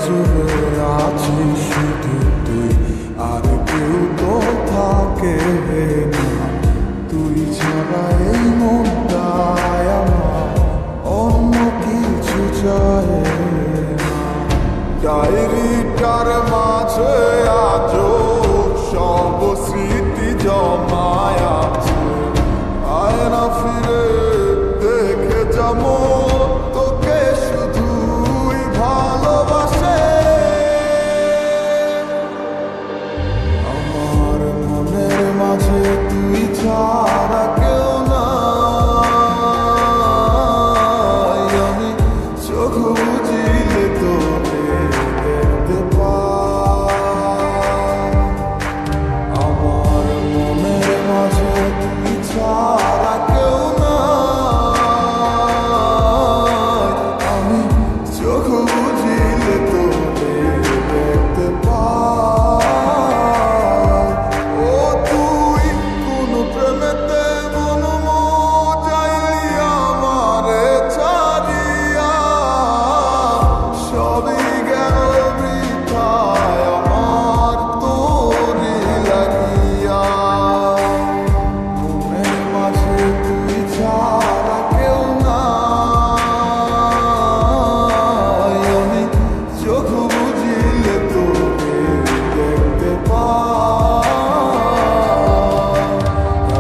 জুড়ে আছিস শুধু তুই, আর কেউ তো থাকে না। তুই ছাড়া এই মনটায় আমার অন্য কিছু চায় না। ডায়েরিটার মাঝে আজও সব স্মৃতি জমায় আছে। আয় না ফিরে দেখে যাবো তোকে শুধুই ভালোবাসে। আমার মনের মাঝে তুই ছাড়া কেউ নাই। আমি চোখ বুঝিলে তোকে দেখতে পাই। আমার মনের মাঝে তুই ছাড়া কেউ নাই। আমি চোখ বুঝিলে তোকে দেখতে পাই। ও তুই কোন প্রেমেতে মন মজাইলি আমারে ছাড়িয়া, সবই গেল বৃথায় আমার তোরে লাগিয়া। মনের মাঝে তুই ছাড়া কেউ নাই। আমি চোখ বুঝিলে তোকে দেখতে পাই।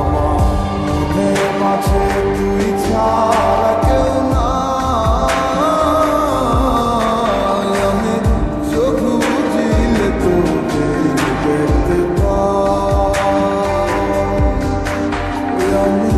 আমার মনের মাঝে তুই ছাড়া কেউ নাই। আমি চোখ বুঝিলে তোকে দেখতে পাই। আমি